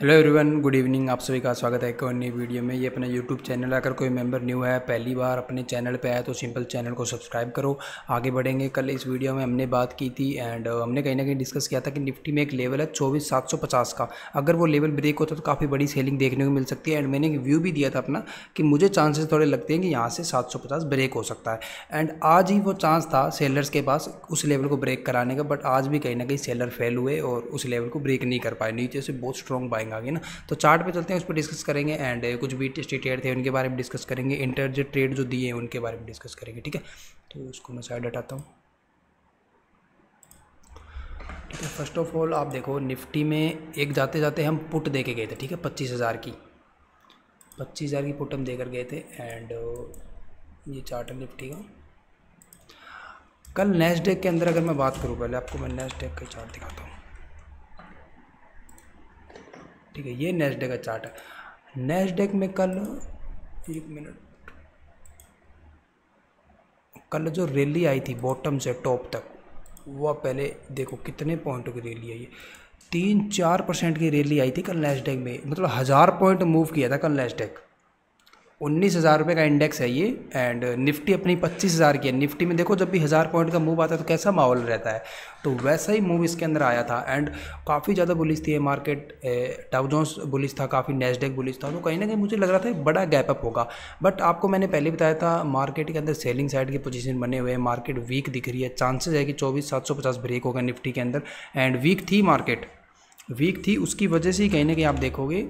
Hello everyone, good evening. आप सभी का स्वागत है एक और नई वीडियो में। ये अपना यूट्यूब चैनल है। अगर कोई मेंबर न्यू है, पहली बार अपने चैनल पे आया तो सिंपल चैनल को सब्सक्राइब करो। आगे बढ़ेंगे। कल इस वीडियो में हमने बात की थी एंड हमने कहीं ना कहीं डिस्कस किया था कि निफ्टी में एक लेवल है 24,750 का। अगर वो लेवल ब्रेक होता तो काफ़ी बड़ी सेलिंग देखने को मिल सकती है। एंड मैंने एक व्यू भी दिया था अपना कि मुझे चांसेस थोड़े लगते हैं कि यहाँ से 750 ब्रेक हो सकता है। एंड आज ही वो चांस था सेलर्स के पास उस लेवल को ब्रेक कराने का, बट आज भी कहीं ना कहीं सेलर फेल हुए और उस लेवल को ब्रेक नहीं कर पाए। नीचे से बहुत स्ट्रॉन्ग बाइंग आ गई ना। तो चार्ट पे चलते हैं, उस पर डिस्कस करेंगे एंड कुछ भी ट्रेड थे उनके बारे में डिस्कस करेंगे। इंटर ट्रेड जो दिए हैं उनके बारे में डिस्कस करेंगे। ठीक है, तो उसको मैं साइड हटाता हूँ। ठीक है, फर्स्ट ऑफ ऑल आप देखो निफ्टी में एक जाते जाते हम पुट दे के गए थे। ठीक है, 25,000 की 25,000 की पुट हम देकर गए थे। एंड ये चार्ट है निफ्टी का। कल नेस्डेक के अंदर अगर मैं बात करूँ, पहले आपको मैं नेस्डेक का चार्ट दिखाता हूँ। ठीक है, ये नेस्डेक का चार्ट है। नेस्डेक में कल, एक मिनट, कल जो रैली आई थी बॉटम से टॉप तक, वो आप पहले देखो कितने पॉइंटों की रैली आई है। 3-4% की रैली आई थी कल नेस्डेक में। मतलब 1000 पॉइंट मूव किया था कल नेस्डेक। 19,000 रुपये का इंडेक्स है ये। एंड निफ्टी अपनी 25,000 की है। निफ्टी में देखो जब भी 1000 पॉइंट का मूव आता है तो कैसा माहौल रहता है, तो वैसा ही मूव इसके अंदर आया था। एंड काफ़ी ज़्यादा बुलिश थी मार्केट। डाउ जोन्स बुलिश था काफ़ी, नेस्डेक बुलिश था। तो कहीं ना कहीं मुझे लग रहा था एक बड़ा गैप अप होगा। बट आपको मैंने पहले बताया था मार्केट के अंदर सेलिंग साइड की पोजीशन बने हुए हैं। मार्केट वीक दिख रही है। चांसेस है कि 24,750 ब्रेक होगा निफ्टी के अंदर। एंड वीक थी मार्केट, वीक थी। उसकी वजह से ही कहीं ना कहीं आप देखोगे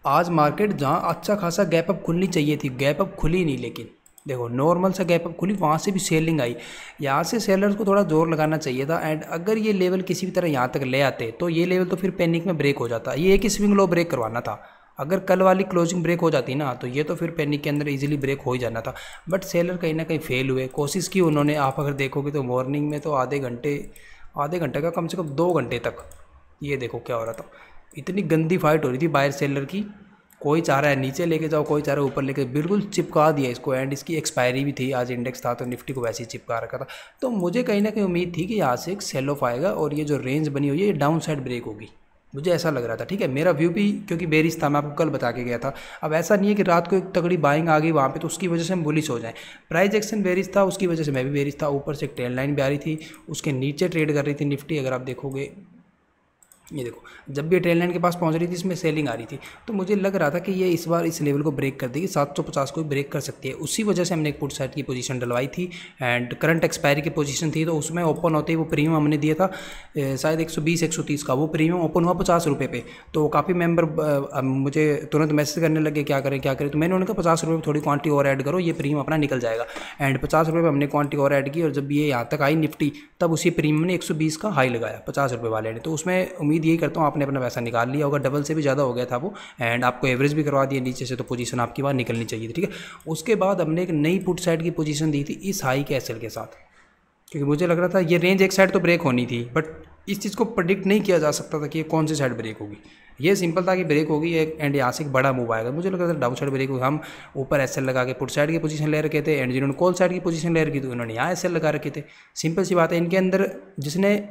आज मार्केट जहाँ अच्छा खासा गैप अप खुलनी चाहिए थी, गैप अप खुली नहीं। लेकिन देखो नॉर्मल सा गैप अप खुली, वहाँ से भी सेलिंग आई। यहाँ से सेलर्स को थोड़ा जोर लगाना चाहिए था। एंड अगर ये लेवल किसी भी तरह यहाँ तक ले आते तो ये लेवल तो फिर पैनिक में ब्रेक हो जाता। ये एक स्विंग लो ब्रेक करवाना था। अगर कल वाली क्लोजिंग ब्रेक हो जाती ना तो ये तो फिर पैनिक के अंदर इजीली ब्रेक हो ही जाना था। बट सेलर कहीं ना कहीं फेल हुए। कोशिश की उन्होंने, आप अगर देखोगे तो मॉर्निंग में तो आधे घंटे का कम से कम 2 घंटे तक ये देखो क्या हो रहा था। इतनी गंदी फाइट हो रही थी बायर सेलर की। कोई चाह रहा है नीचे लेके जाओ, कोई चाह रहा है ऊपर लेके, बिल्कुल चिपका दिया इसको। एंड इसकी एक्सपायरी भी थी, आज इंडेक्स था तो निफ्टी को वैसे ही चिपका रखा था। तो मुझे कहीं ना कहीं उम्मीद थी कि यहाँ से एक सेल ऑफ आएगा और ये जो रेंज बनी हुई है ये डाउन साइड ब्रेक होगी। मुझे ऐसा लग रहा था। ठीक है, मेरा व्यू भी क्योंकि बेरिश था, मैं आपको कल बता के गया था। अब ऐसा नहीं है कि रात को एक तगड़ी बाइंग आ गई वहाँ पे तो उसकी वजह से हम बुलिश हो जाएं। प्राइस एक्शन बेरिश था, उसकी वजह से मैं भी बेरिश था। ऊपर से एक टेल लाइन भी आ रही थी, उसके नीचे ट्रेड कर रही थी निफ्टी। अगर आप देखोगे ये देखो, जब भी ट्रेन लाइन के पास पहुंच रही थी इसमें सेलिंग आ रही थी। तो मुझे लग रहा था कि ये इस बार इस लेवल को ब्रेक कर देगी, 750 को ब्रेक कर सकती है। उसी वजह से हमने एक पुट साइड की पोजीशन डलवाई थी। एंड करंट एक्सपायरी की पोजीशन थी तो उसमें ओपन होते ही वो प्रीमियम हमने दिया था शायद 120-130 का। वो प्रीमियम ओपन हुआ 50 रुपये पे। तो काफ़ी मेंबर मुझे तुरंत मैसेज करने लगे क्या करें क्या करें। तो मैंने उन्हें कहा 50 रुपये में थोड़ी क्वांटिटी और ऐड करो, ये प्रीमियम अपना निकल जाएगा। एंड 50 रुपये में हमने क्वांटिटी और ऐड की और जब ये यहाँ तक आई निफ्टी तब उसी प्रीमियम ने 120 का हाई लगाया 50 रुपये वाले ने। तो उसमें उम्मीद यही करता हूँ आपने अपना पैसा निकाल लिया होगा। डबल से भी ज़्यादा हो गया था वो। एंड आपको एवरेज भी करवा दिया नीचे से, तो पोजीशन आपकी बाहर निकलनी चाहिए थी। ठीक है, उसके बाद हमने एक नई पुट साइड की पोजीशन दी थी इस हाई के एसएल के साथ, क्योंकि मुझे लग रहा था ये रेंज एक साइड तो ब्रेक होनी थी। बट इस चीज़ को प्रेडिक्ट नहीं किया जा सकता था कि ये कौन सी साइड ब्रेक होगी। ये सिंपल था कि ब्रेक होगी एंड यहाँ से एक बड़ा मूव आएगा। मुझे लग रहा था डाउन साइड ब्रेक होगी। हम ऊपर एसएल लगा के पुट साइड की पोजीशन ले रखे थे एंड जिन्होंने कॉल साइड की पोजीशन ले रखी थी उन्होंने यहाँ एसएल लगा रखे थे। सिंपल सी बात है, इनके अंदर जिसने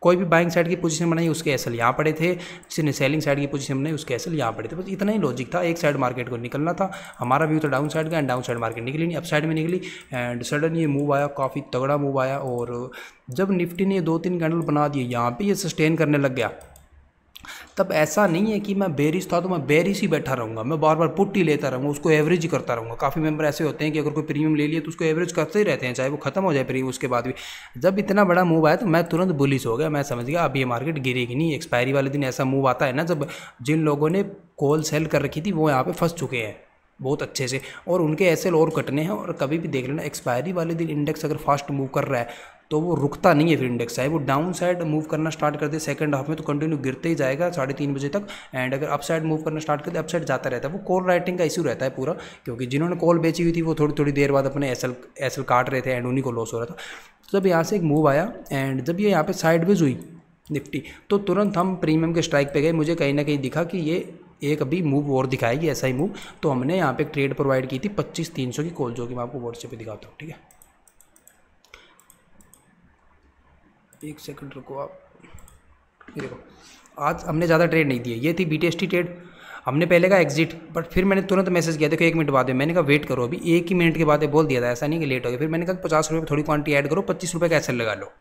कोई भी बाइंग साइड की पोजीशन बनाई उसके एसएल यहाँ पड़े थे, जिसने सेलिंग साइड की पोजीशन बनाई उसके एसएल यहाँ पड़े थे। बस इतना ही लॉजिक था। एक साइड मार्केट को निकलना था। हमारा व्यू तो डाउन साइड का एंड डाउन साइड मार्केट निकली नहीं, अप साइड में निकली। एंड सडन ये मूव आया, काफ़ी तगड़ा मूव आया। और जब निफ्टी ने 2-3 कैंडल बना दिए यहाँ पे ये सस्टेन करने लग गया, तब ऐसा नहीं है कि मैं बेरिश था तो मैं बेरिश ही बैठा रहूँगा, मैं बार बार पुट ही लेता रहूँगा, उसको एवरेज ही करता रहूँगा। काफ़ी मेंबर ऐसे होते हैं कि अगर कोई प्रीमियम ले लिया तो उसको एवरेज करते ही रहते हैं, चाहे वो खत्म हो जाए प्रीमियम उसके बाद भी। जब इतना बड़ा मूव आया तो मैं तुरंत बुलिश हो गया। मैं समझ गया अब ये मार्केट गिरेगी नहीं। एक्सपायरी वाले दिन ऐसा मूव आता है ना, जब जिन लोगों ने कॉल सेल कर रखी थी वो यहाँ पर फंस चुके हैं बहुत अच्छे से, और उनके एसएल और कटने हैं। और कभी भी देख लेना एक्सपायरी वाले दिन इंडेक्स अगर फास्ट मूव कर रहा है तो वो रुकता नहीं है। फिर इंडेक्स चाहे वो डाउन साइड मूव करना स्टार्ट कर दे सेकंड हाफ में तो कंटिन्यू गिरते ही जाएगा 3:30 बजे तक। एंड अगर अप साइड मूव करना स्टार्ट कर दे अप साइड जाता रहता है। वो कॉल राइटिंग का इशू रहता है पूरा, क्योंकि जिन्होंने कॉल बेची हुई थी वो थोड़ी थोड़ी देर बाद अपने एसएल काट रहे थे एंड उन्हीं को लॉस हो रहा था। तो जब यहाँ से एक मूव आया एंड जब ये यहाँ पे साइडवेज हुई निफ्टी तो तुरंत हम प्रीमियम के स्ट्राइक पे गए। मुझे कहीं ना कहीं दिखा कि ये एक अभी मूव और दिखाएगी, ऐसा ही मूव। तो हमने यहाँ पे एक ट्रेड प्रोवाइड की थी 25,300 की कॉल, जो कि मैं आपको व्हाट्सएप पे दिखाता हूँ। ठीक है, एक सेकंड रुको आप। ये देखो आज हमने ज़्यादा ट्रेड नहीं दिए, ये थी BTST ट्रेड, हमने पहले का एग्जिट, बट फिर मैंने तुरंत मैसेज किया देखो 1 मिनट बाद है, मैंने कहा वेट करो, अभी 1 ही मिनट के बाद बोल दिया था, ऐसा नहीं कि लेट हो गया। फिर मैंने कहा 50 रुपये थोड़ी क्वांटिटी ऐड करो, 25 रुपये का एसएल लगा लो,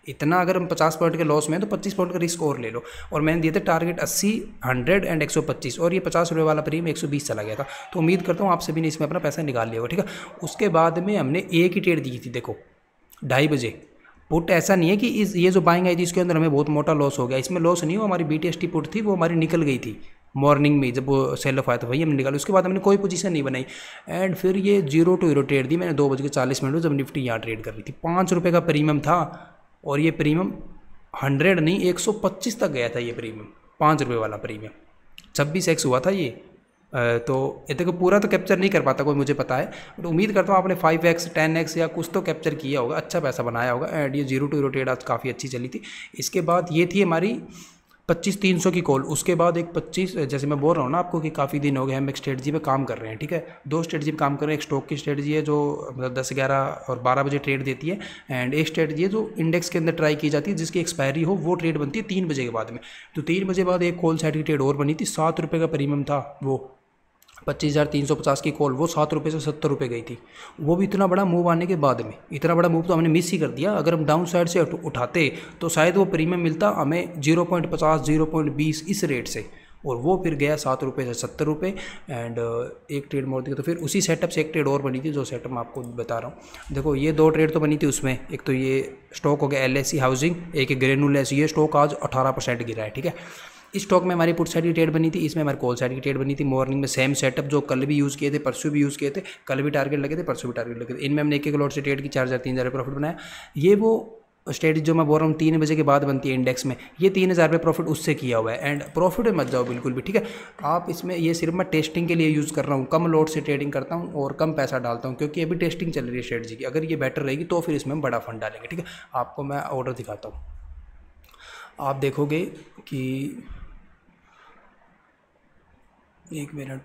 इतना अगर हम 50 पॉइंट के लॉस में हैं तो 25 पॉइंट का रिस्क और ले लो। और मैंने दिए थे टारगेट 80, 100 एंड 125, और ये 50 रुपये वाला प्रीमियम 120 चला गया था। तो उम्मीद करता हूँ आप सभी ने इसमें अपना पैसा निकाल लिया होगा, ठीक है। उसके बाद में हमने एक ही ट्रेड दी थी, देखो 2:30 बजे पुट। ऐसा नहीं है कि ये जो बाइंग आई थी इसके अंदर हमें बहुत मोटा लॉस हो गया, इसमें लॉस नहीं हो, हमारी BTST पुट थी वो हमारी निकल गई थी मॉर्निंग में, जब वो सेल ऑफ आया था वही हमने निकाला, उसके बाद हमने कोई पोजीशन नहीं बनाई। एंड फिर ये 0 to 0 ट्रेड दी मैंने 2:40 जब निफ्टी यहाँ ट्रेड कर रही थी। 5 रुपये का प्रीमियम था, और ये प्रीमियम 100 नहीं 125 तक गया था ये प्रीमियम, 5 रुपये वाला प्रीमियम 26x हुआ था ये। तो ये देखो पूरा तो कैप्चर नहीं कर पाता कोई, मुझे पता है, बट उम्मीद करता हूँ आपने 5x 10x या कुछ तो कैप्चर किया होगा, अच्छा पैसा बनाया होगा। एंड ये 0 to 0 ट्रेड आज काफ़ी अच्छी चली थी। इसके बाद ये थी हमारी 25-300 की कॉल। उसके बाद एक 25, जैसे मैं बोल रहा हूँ ना आपको कि काफ़ी दिन हो गए हम एक स्ट्रेटजी पे काम कर रहे हैं, ठीक है। 2 स्ट्रेटजी पे काम कर रहे हैं। एक स्टॉक की स्ट्रेटजी है जो मतलब 10, 11 और 12 बजे ट्रेड देती है, एंड एक स्ट्रेटजी है जो इंडेक्स के अंदर ट्राई की जाती है, जिसकी एक्सपायरी हो वो ट्रेड बनती है 3 बजे के बाद में। तो 3 बजे बाद एक कॉल साइड की ट्रेड और बनी थी, 7 रुपये का प्रीमियम था, वो 25,350 की कॉल, वो 7 रुपये से 70 रुपये गई थी। वो भी इतना बड़ा मूव आने के बाद में, इतना बड़ा मूव तो हमने मिस ही कर दिया। अगर हम डाउन साइड से उठाते तो शायद वो प्रीमियम मिलता हमें 0.50 0.20 इस रेट से, और वो फिर गया 7 रुपये से 70 रुपये। एंड एक ट्रेड मोड़ दी, तो फिर उसी सेटअप से एक ट्रेड और बनी थी, जो सेटअप मैं आपको बता रहा हूँ। देखो ये 2 ट्रेड तो बनी थी उसमें, एक तो ये स्टॉक हो गया LSC हाउसिंग, एक ग्रेनुलस, ये स्टॉक आज 18% गिरा है, ठीक है। इस स्टॉक में हमारी पुट साइड की ट्रेड बनी थी, इसमें हमारी कॉल साइड की ट्रेड बनी थी। मॉर्निंग में सेम सेटअप जो कल भी यूज़ किए थे, परसों भी यूज़ किए थे, कल भी टारगेट लगे थे, परसों भी टारगेट लगे थे। इनमें हमने एक लॉट से ट्रेड की 4,000-3,000 प्रॉफिट बनाया। ये वो स्ट्रेटजी जो मैं बोल रहा हूँ 3 बजे के बाद बनती है इंडेक्स में, ये 3,000 रुपये प्रॉफिट उससे किया हुआ है। एंड प्रॉफिट में मत जाओ बिल्कुल भी, ठीक है। आप इसमें ये सिर्फ मैं टेस्टिंग के लिए यूज़ कर रहा हूँ, कम लॉट से ट्रेडिंग करता हूँ और कम पैसा डालता हूँ, क्योंकि अभी टेस्टिंग चल रही है स्ट्रेटजी की। अगर ये बेटर रहेगी तो फिर इसमें हम बड़ा फंड डालेंगे, ठीक है। आपको मैं ऑर्डर दिखाता हूँ, आप देखोगे कि 1 मिनट,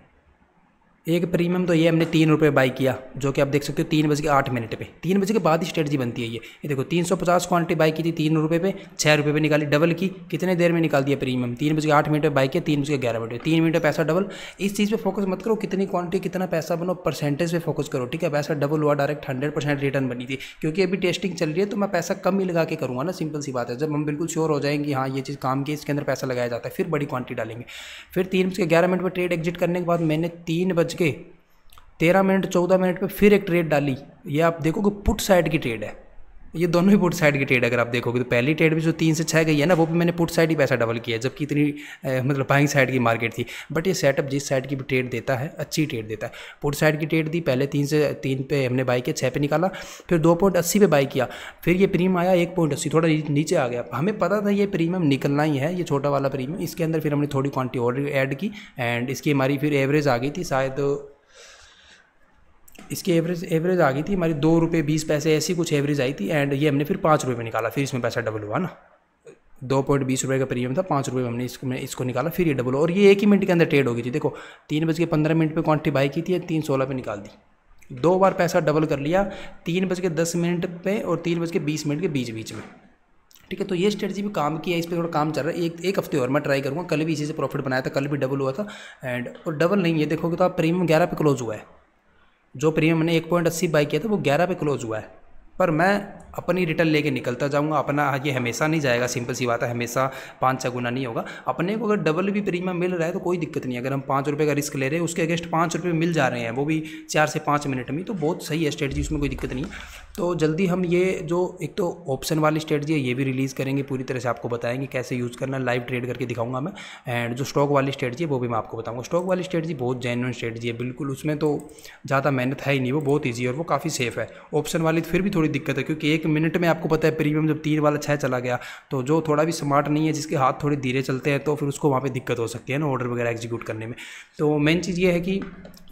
एक प्रीमियम तो ये हमने 3 रुपये बाई किया, जो कि आप देख सकते हो 3:08 पे, 3 बजे के बाद ही स्ट्रेटजी बनती है ये देखो 350 क्वांटिटी बाई की थी 3 रुपये पे, 6 रुपये पे निकाली, डबल की, कितने देर में निकाल दिया प्रीमियम, 3:08 पे बाई किया, 3:11 पे, 3 मिनट में पैसा डबल। इस चीज़ पे फोकस मत करो कितनी क्वांटिटी कितना पैसा बनो, परसेंटेज पे फोकस करो, ठीक है। पैसा डबल हुआ डायरेक्ट 100% रिटर्न बनी थी, क्योंकि अभी टेस्टिंग चल रही है तो मैं पैसा कम ही लगा के करूँगा ना, सिंपल सी बात है। जब हम बिल्कुल श्योर हो जाएंगे हाँ ये चीज़ काम की, इसके अंदर पैसा लगाया जाता है, फिर बड़ी क्वांटिटी डालेंगे। फिर 3:11 पर ट्रेड एग्जिट करने के बाद मैंने 3:13 14 पे फिर एक ट्रेड डाली। ये आप देखोगे पुट साइड की ट्रेड है, ये दोनों ही पुट साइड की ट्रेड अगर आप देखोगे तो पहली ट्रेड भी जो 3 से 6 गई है ना, वो भी मैंने पुट साइड ही पैसा डबल किया, जबकि इतनी मतलब बाइंग साइड की मार्केट थी। बट ये सेटअप जिस साइड की भी ट्रेड देता है अच्छी ट्रेड देता है। पुट साइड की ट्रेड दी, पहले 3 से 3 पे हमने बाई किया, 6 पे निकाला, फिर 2.80 पे बाई किया, फिर ये प्रीमियम आया 1.80, थोड़ा नीचे आ गया। हमें पता था ये प्रीमियम निकलना ही है, ये छोटा वाला प्रीमियम। इसके अंदर फिर हमने थोड़ी क्वांटिटी और ऐड की, एंड इसकी हमारी फिर एवरेज आ गई थी, शायद इसकी एवरेज आ गई थी हमारी 2 रुपये 20 पैसे, ऐसी कुछ एवरेज आई थी। एंड ये हमने फिर 5 रुपये में निकाला, फिर इसमें पैसा डबल हुआ ना, 2.20 रुपये का प्रीमियम था, 5 रुपये में हमने इसको निकाला, फिर ये डबल हुआ। और ये 1 ही मिनट के अंदर ट्रेड हो गई थी। देखो 3:15 पे क्वांटिटी बाई की थी, 3:16 पे निकाल दी, 2 बार पैसा डबल कर लिया, 3:10 पे और 3:20 के बीच में, ठीक है। तो ये स्ट्रेटजी भी काम की है, इस पर थोड़ा काम चल रहा है। एक हफ्ते और मैं ट्राई करूँगा। कल भी इसी से प्रॉफिट बनाया था, कल भी डबल हुआ था। एंड और डबल नहीं, ये देखोगे तो आप प्रीमियम 11 पे क्लोज हुआ है, जो प्रीमियम मैंने 1.80 बाई किया था वो 11 पे क्लोज हुआ है। पर मैं अपनी रिटर्न लेके निकलता जाऊंगा, अपना ये हमेशा नहीं जाएगा, सिंपल सी बात है, हमेशा 5-6 गुना नहीं होगा। अपने को अगर डबल भी प्रीमियम मिल रहा है तो कोई दिक्कत नहीं। अगर हम 5 रुपये का रिस्क ले रहे हैं, उसके अगेंस्ट 5 रुपये मिल जा रहे हैं, वो भी 4 से 5 मिनट में, तो बहुत सही है स्ट्रेटजी, उसमें कोई दिक्कत नहीं है। तो जल्दी हम ये जो एक तो ऑप्शन वाली स्ट्रेटजी है ये भी रिलीज़ करेंगे, पूरी तरह से आपको बताएंगे कैसे यूज़ करना, लाइव ट्रेड करके दिखाऊंगा मैं। एंड जो स्टॉक वाली स्ट्रेटजी है वो भी मैं आपको बताऊंगा। स्टॉक वाली स्ट्रेटजी बहुत जेन्युइन स्ट्रेटजी है बिल्कुल, उसमें तो ज़्यादा मेहनत है ही नहीं, वो बहुत ईजी है और वो काफ़ी सेफ है। ऑप्शन वाली तो फिर भी थोड़ी दिक्कत है, क्योंकि 1 मिनट में आपको पता है प्रीमियम जब 3 वाला 6 चला गया, तो जो थोड़ा भी स्मार्ट नहीं है, जिसके हाथ थोड़े धीरे चलते हैं, तो फिर उसको वहाँ पे दिक्कत हो सकती है ना ऑर्डर वगैरह एग्जीक्यूट करने में। तो मेन चीज़ ये है कि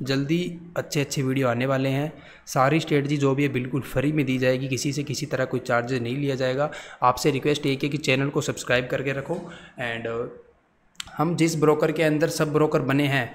जल्दी अच्छे वीडियो आने वाले हैं। सारी स्ट्रेटजी जो भी है बिल्कुल फ्री में दी जाएगी, किसी से किसी तरह कोई चार्जेस नहीं लिया जाएगा। आपसे रिक्वेस्ट एक है कि चैनल को सब्सक्राइब करके रखो। एंड हम जिस ब्रोकर के अंदर सब ब्रोकर बने हैं,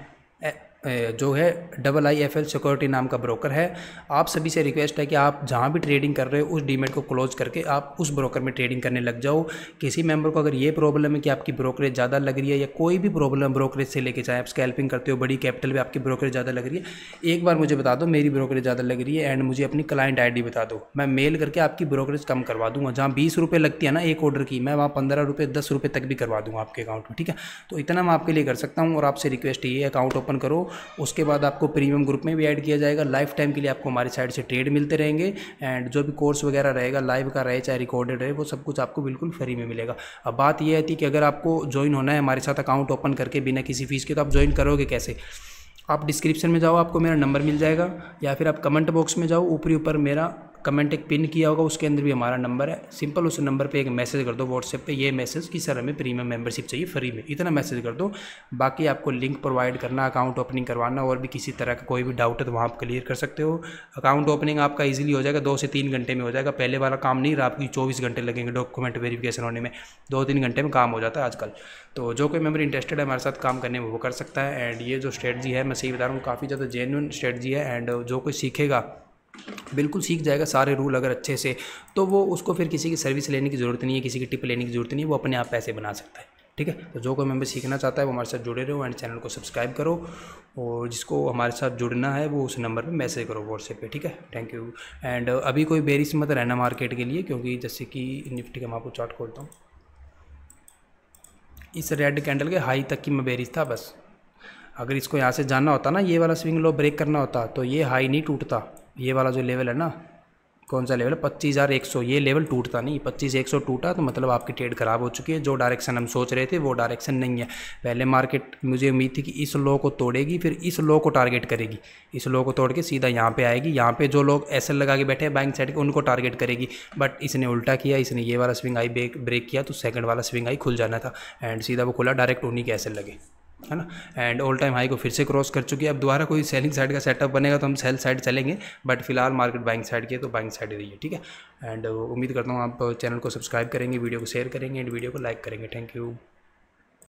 जो है IIFL सिक्योरिटी नाम का ब्रोकर है। आप सभी से रिक्वेस्ट है कि आप जहाँ भी ट्रेडिंग कर रहे हो उस डीमेट को क्लोज करके आप उस ब्रोकर में ट्रेडिंग करने लग जाओ। किसी मेंबर को अगर ये प्रॉब्लम है कि आपकी ब्रोकरेज ज़्यादा लग रही है या कोई भी प्रॉब्लम ब्रोकरेज से लेके, चाहे आप स्कैल्पिंग करते हो, बड़ी कैपिटल में आपकी ब्रोकरेज ज़्यादा लग रही है, एक बार मुझे बता दो मेरी ब्रोकरेज ज़्यादा लग रही है एंड मुझे अपनी क्लाइंट ID बता दो, मैं मेल करके आपकी ब्रोकरेज कम करवा दूंगा। जहाँ 20 रुपये लगती है ना एक ऑर्डर की, मैं वहाँ 15 रुपये 10 रुपये तक भी करवा दूंगा आपके अकाउंट में, ठीक है। तो इतना मैं आपके लिए कर सकता हूँ और आपसे रिक्वेस्ट ये है अकाउंट ओपन करो, उसके बाद आपको प्रीमियम ग्रुप में भी ऐड किया जाएगा। लाइफ टाइम के लिए आपको हमारी साइड से ट्रेड मिलते रहेंगे एंड जो भी कोर्स वगैरह रहेगा लाइव का रहे चाहे रिकॉर्डेड रहे वो सब कुछ आपको बिल्कुल फ्री में मिलेगा। अब बात ये थी कि अगर आपको ज्वाइन होना है हमारे साथ अकाउंट ओपन करके बिना किसी फीस के, तो आप ज्वाइन करोगे कैसे? आप डिस्क्रिप्शन में जाओ, आपको मेरा नंबर मिल जाएगा, या फिर आप कमेंट बॉक्स में जाओ, ऊपरी ऊपर मेरा कमेंट एक पिन किया होगा, उसके अंदर भी हमारा नंबर है। सिंपल उस नंबर पे एक मैसेज कर दो व्हाट्सएप पे, ये मैसेज कि सर हमें प्रीमियम मेंबरशिप चाहिए फ्री में, इतना मैसेज कर दो। बाकी आपको लिंक प्रोवाइड करना, अकाउंट ओपनिंग करवाना और भी किसी तरह का कोई भी डाउट है तो वहाँ आप क्लियर कर सकते हो। अकाउंट ओपनिंग आपका ईजिली हो जाएगा, 2 से 3 घंटे में हो जाएगा। पहले वाला काम नहीं रहा, आपकी 24 घंटे लगेंगे डॉक्यूमेंट वेरिफिकेशन होने में, 2-3 घंटे में काम हो जाता है आजकल। तो जो कोई मेंबर इंटरेस्टेड है हमारे साथ काम करने में वो कर सकता है। एंड ये जो स्ट्रेटजी है मैं सही बता रहा हूँ काफ़ी ज़्यादा जेन्युइन स्ट्रेटजी है एंड जो कोई सीखेगा बिल्कुल सीख जाएगा सारे रूल अगर अच्छे से, तो वो उसको फिर किसी की सर्विस लेने की ज़रूरत नहीं है, किसी की टिप लेने की ज़रूरत नहीं है, वो अपने आप पैसे बना सकता है, ठीक है। तो जो कोई मेंबर सीखना चाहता है वो हमारे साथ जुड़े रहो एंड चैनल को सब्सक्राइब करो और जिसको हमारे साथ जुड़ना है वो उस नंबर पे मैसेज करो व्हाट्सएप पे, ठीक है। Thank you. एंड अभी कोई बेरिश मत रहना मार्केट के लिए, क्योंकि जैसे कि निफ्टी का मैं आपको चार्ट खोलता हूँ, इस रेड कैंडल के हाई तक की मैं बेरिश था बस। अगर इसको यहाँ से जाना होता ना, ये वाला स्विंग लो ब्रेक करना होता, तो ये हाई नहीं टूटता, ये वाला जो लेवल है ना, कौन सा लेवल है 25,100, ये लेवल टूटता नहीं। 25,100 टूटा तो मतलब आपकी ट्रेड खराब हो चुकी है। जो डायरेक्शन हम सोच रहे थे वो डायरेक्शन नहीं है। पहले मार्केट मुझे उम्मीद थी कि इस लो को तोड़ेगी, फिर इस लो को टारगेट करेगी, इस लो को तोड़ के सीधा यहाँ पे आएगी, यहाँ पे जो लोग एसएल लगा के बैठे हैं बाइंग साइड के उनको टारगेट करेगी। बट इसने उल्टा किया, इसने ये वाला स्विंग आई ब्रेक किया तो सेकंड वाला स्विंग आई खुल जाना था एंड सीधा वो खुला, डायरेक्ट उन्हीं के एसएल लगे, है ना। एंड ऑल टाइम हाई को फिर से क्रॉस कर चुकी है। अब दोबारा कोई सेलिंग साइड का सेटअप बनेगा तो हम सेल साइड चलेंगे, बट फिलहाल मार्केट बाइंग साइड की है तो बाइंग साइड रही है, ठीक है। एंड उम्मीद करता हूँ आप चैनल को सब्सक्राइब करेंगे, वीडियो को शेयर करेंगे एंड वीडियो को लाइक करेंगे। Thank you.